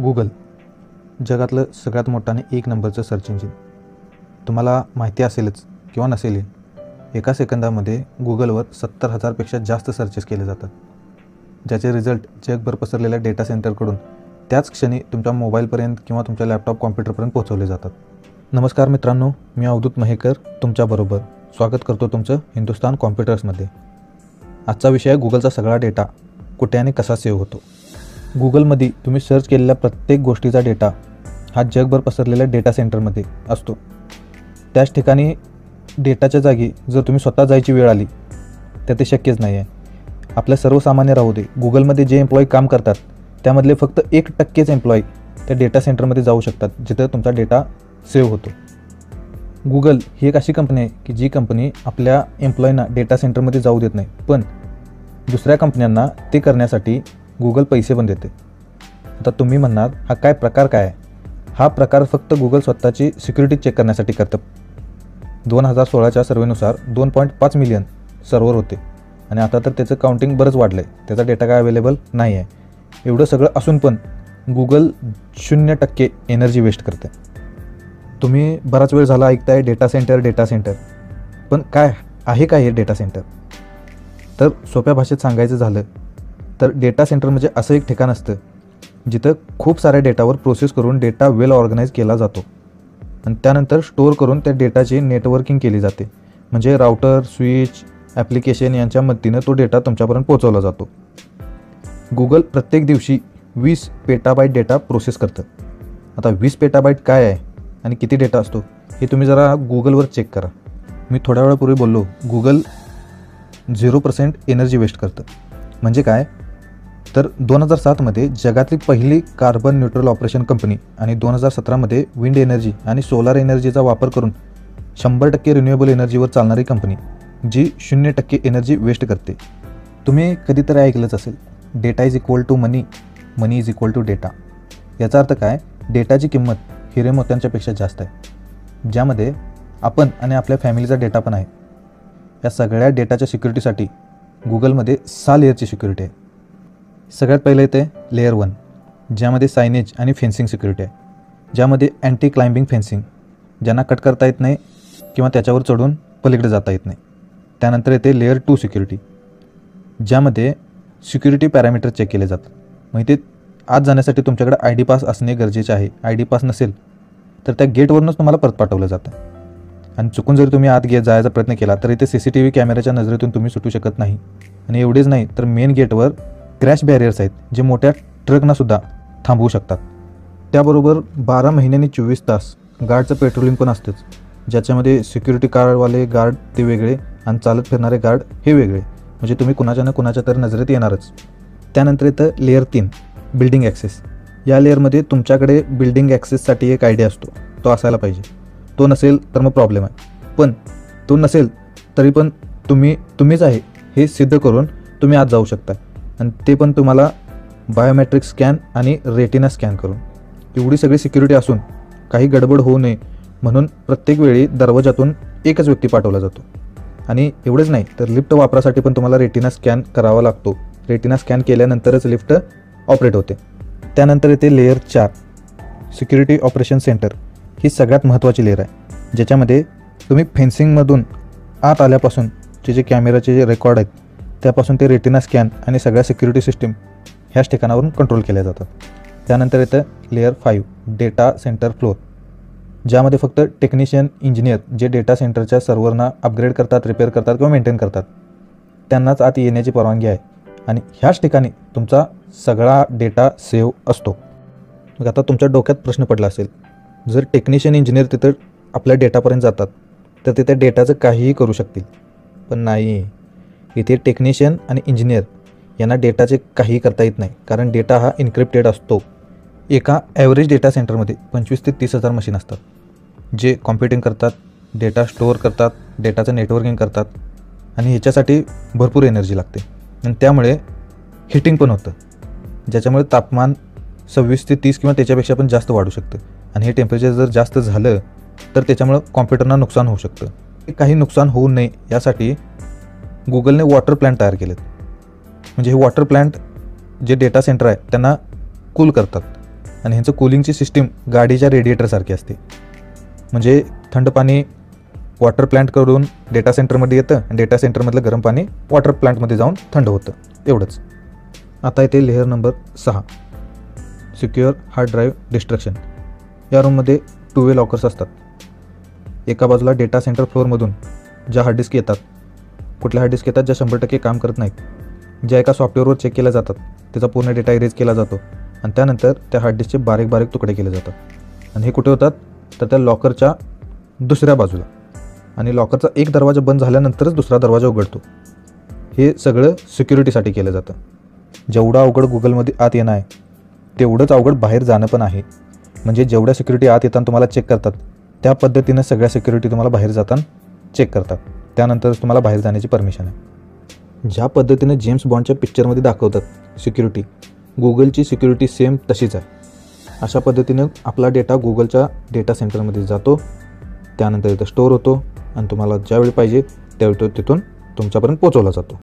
Google जगातलं सगळ्यात मोठं आणि एक नंबरचं सर्च इंजिन. तुम्हाला माहिती असेलच किंवा नसेलही, एका सेकंदामध्ये गूगलवर 70,000पेक्षा जास्त सर्चेस केले जातात, ज्याचे रिझल्ट जगभर पसरलेल्या डेटा सेंटरकडून त्याच क्षणी तुमच्या मोबाईलपर्यंत किंवा तुमच्या लॅपटॉप कॉम्प्युटरपर्यंत पोहोचवले जातात. नमस्कार मित्रांनो, मी अवधूत महेकर तुमच्याबरोबर स्वागत करतो तुमचं हिंदुस्तान कॉम्प्युटर्समध्ये. आजचा विषय आहे गूगलचा सगळा डेटा कुठे आणि कसा सेव्ह होतो. गूगलमध्ये तुम्ही सर्च केलेल्या प्रत्येक गोष्टीचा डेटा हा जगभर पसरलेल्या डेटा सेंटरमध्ये असतो. त्याच ठिकाणी डेटाच्या जागी जर तुम्ही स्वतः जायची वेळ आली तर ते शक्यच नाही आहे. आपल्या सर्वसामान्य राहू दे, गूगलमध्ये जे एम्प्लॉई काम करतात त्यामधले फक्त 1% एम्प्लॉई त्या डेटा सेंटरमध्ये जाऊ शकतात जिथं तुमचा डेटा सेव्ह होतो. गूगल ही एक अशी कंपनी आहे की जी कंपनी आपल्या एम्प्लॉईंना डेटा सेंटरमध्ये जाऊ देत नाही, पण दुसऱ्या कंपन्यांना ते करण्यासाठी गूगल पैसे पण देते. आता तुम्ही म्हणणार हा प्रकार काय आहे? हा प्रकार फक्त गूगल स्वतःची सिक्युरिटी चेक करण्यासाठी करतं. 2016च्या सर्वेनुसार 2.5 मिलियन सर्व्हर होते आणि आता तर त्याचं काउंटिंग बरंच वाढलं आहे. त्याचा डेटा काय अवेलेबल नाही आहे. एवढं सगळं असून पण गूगल 0% एनर्जी वेस्ट करते. तुम्ही बराच वेळ झाला ऐकताय डेटा सेंटर, पण काय आहे काय हे डेटा सेंटर? तर सोप्या भाषेत सांगायचं झालं तर डेटा सेंटर म्हणजे असं एक ठिकाण असतं जिथं खूप साऱ्या डेटावर प्रोसेस करून डेटा वेल ऑर्गनाईज केला जातो आणि त्यानंतर स्टोअर करून त्या डेटाची नेटवर्किंग केली जाते. म्हणजे राउटर, स्विच, ॲप्लिकेशन यांच्या मदतीनं तो डेटा तुमच्यापर्यंत पोहोचवला जातो. गूगल प्रत्येक दिवशी 20 पेटाबाईट डेटा प्रोसेस करतं. आता 20 पेटाबाईट काय आहे आणि किती डेटा असतो हे तुम्ही जरा गूगलवर चेक करा. मी थोड्या वेळापूर्वी बोललो गूगल 0% एनर्जी वेस्ट करतं. म्हणजे काय तर 2007मध्ये जगातली पहिली कार्बन न्यूट्रल ऑपरेशन कंपनी आणि 2017मध्ये विंड एनर्जी आणि सोलार एनर्जीचा वापर करून 100% रिन्युएबल एनर्जीवर चालणारी कंपनी जी 0% एनर्जी वेस्ट करते. तुम्ही कधीतरी ऐकलंच असेल data is equal to money, money is equal to data. याचा अर्थ काय? डेटाची किंमत हिरे मोत्यांच्यापेक्षा जास्त आहे, ज्यामध्ये आपण आणि आपल्या फॅमिलीचा डेटा पण आहे. या सगळ्या डेटाच्या सिक्युरिटीसाठी गूगलमध्ये 6 लेअरची सिक्युरिटी आहे. सगळ्यात पहिलं येते लेअर 1, ज्यामध्ये सायनेज आणि फेन्सिंग सिक्युरिटी आहे, ज्यामध्ये अँटी क्लाइम्बिंग फेन्सिंग, ज्यांना कट करता येत नाही किंवा त्याच्यावर चढून पलीकडे जाता येत नाही. त्यानंतर येते लेअर 2 सिक्युरिटी, ज्यामध्ये सिक्युरिटी पॅरामीटर चेक केले जातात. म्हणजे आत जाण्यासाठी तुमच्याकडे ID पास असणे गरजेचे आहे. ID पास नसेल तर त्या गेटवरूनच तुम्हाला परत पाठवलं जातं. आणि चुकून जरी तुम्ही आत जायचा प्रयत्न केला तर इथे CCTV कॅमेऱ्याच्या नजरेतून तुम्ही सुटू शकत नाही. आणि एवढेच नाही तर मेन गेटवर क्रॅश बॅरियर्स आहेत जे मोठ्या ट्रकनासुद्धा थांबवू शकतात. त्याबरोबर 12 महिन्यांनी 24 तास गार्डचं पेट्रोलिंग पण असतंच, ज्याच्यामध्ये सिक्युरिटी गार्डवाले गार्ड ते वेगळे आणि चालत फिरणारे गार्ड हे वेगळे. म्हणजे तुम्ही कुणाच्या ना कुणाच्या तर नजरेत येणारच. त्यानंतर येतं लेअर 3 बिल्डिंग ॲक्सेस. या लेअरमध्ये तुमच्याकडे बिल्डिंग ॲक्सेससाठी एक ID असतो, तो असायला पाहिजे. तो नसेल तर मग प्रॉब्लेम आहे. पण तो नसेल तरी पण तुम्हीच आहे हे सिद्ध करून तुम्ही आत जाऊ शकता, आणि ते पण तुम्हाला बायोमेट्रिक स्कॅन आणि रेटिना स्कॅन करून. एवढी सगळी सिक्युरिटी असून काही गडबड होऊ नये म्हणून प्रत्येक वेळी दरवाजातून एकच व्यक्ती पाठवला जातो. आणि एवढंच नाही तर लिफ्ट वापरासाठी पण तुम्हाला रेटिना स्कॅन करावा लागतो. रेटिना स्कॅन केल्यानंतरच लिफ्ट ऑपरेट होते. त्यानंतर येते लेअर 4 सिक्युरिटी ऑपरेशन सेंटर. ही सगळ्यात महत्त्वाची लेअर आहे, ज्याच्यामध्ये तुम्ही फेन्सिंगमधून आत आल्यापासून जे कॅमेराचे जे रेकॉर्ड आहेत त्यापासून ते रेटिना स्कॅन आणि सगळ्या सिक्युरिटी सिस्टीम ह्याच ठिकाणावरून कंट्रोल केल्या जातात. त्यानंतर येतं लेअर 5 डेटा सेंटर फ्लोअर, ज्यामध्ये फक्त टेक्निशियन, इंजिनियर जे डेटा सेंटरच्या सर्व्हरना अपग्रेड करतात, रिपेअर करतात किंवा मेंटेन करतात त्यांनाच आत येण्याची परवानगी आहे. आणि ह्याच ठिकाणी तुमचा सगळा डेटा सेव्ह असतो. मग आता तुमच्या डोक्यात प्रश्न पडला असेल, जर टेक्निशियन, इंजिनियर तिथं आपल्या डेटापर्यंत जातात तर ते त्या डेटाचं काहीही करू शकतील. पण नाही, इथे टेक्निशियन आणि इंजिनियर यांना डेटाचे काहीही करता येत नाही, कारण डेटा हा इन्क्रिप्टेड असतो. एका ॲव्हरेज डेटा सेंटरमध्ये 25,000 ते 30,000 मशीन असतात जे कॉम्प्युटिंग करतात, डेटा स्टोअर करतात, डेटाचं नेटवर्किंग करतात. आणि ह्याच्यासाठी भरपूर एनर्जी लागते आणि त्यामुळे हिटिंग पण होतं, ज्याच्यामुळे तापमान 26 ते 30 किंवा त्याच्यापेक्षा पण जास्त वाढू शकतं. आणि हे टेम्परेचर जर जास्त झालं तर त्याच्यामुळं कॉम्प्युटरना नुकसान होऊ शकतं. काही नुकसान होऊ नये यासाठी गूगलने वॉटर प्लांट तयार केलेत. म्हणजे हे वॉटर प्लांट जे डेटा सेंटर आहे त्यांना कूल करतात. आणि ह्यांचं कूलिंगची सिस्टीम गाडीच्या रेडिएटरसारखी असते. म्हणजे थंड पाणी वॉटर प्लांटकडून डेटा सेंटरमध्ये येतं आणि डेटा सेंटरमधलं गरम पाणी वॉटर प्लांटमध्ये जाऊन थंड होतं, एवढंच. आता येते layer number 6, secure hard drive destruction. या रूममध्ये 2 वे लॉकर्स असतात. एका बाजूला डेटा सेंटर फ्लोअरमधून ज्या हार्ड डिस्क येतात, कुठल्या हार्ड डिस्क येतात ज्या 100% काम करत नाहीत, ज्या एका सॉफ्टवेअरवर चेक केल्या जातात, त्याचा पूर्ण डेटा इरेज केला जातो आणि त्यानंतर त्या हार्ड डिस्कचे बारीक बारीक तुकडे केले जातात. आणि हे कुठे होतात तर त्या लॉकरच्या दुसऱ्या बाजूला. आणि लॉकरचा एक दरवाजा बंद झाल्यानंतरच दुसरा दरवाजा उघडतो. हे सगळं सिक्युरिटीसाठी केलं जातं. जेवढं अवघड गुगलमध्ये आत येणं आहे तेवढंच अवघड बाहेर जाणं पण आहे. म्हणजे जेवढ्या सिक्युरिटी आत येताना तुम्हाला चेक करतात त्या पद्धतीनं सगळ्या सिक्युरिटी तुम्हाला बाहेर जाताना चेक करतात. त्यानंतरच तुम्हाला बाहेर जाण्याची परमिशन आहे. ज्या पद्धतीनं जेम्स बॉन्डच्या पिक्चरमध्ये दाखवतात सिक्युरिटी, गुगलची सिक्युरिटी सेम तशीच आहे. अशा पद्धतीनं आपला डेटा गुगलच्या डेटा सेंटरमध्ये जातो, त्यानंतर इथं स्टोअर होतो आणि तुम्हाला ज्यावेळी पाहिजे त्यावेळी तो तिथून तुमच्यापर्यंत पोहोचवला जातो.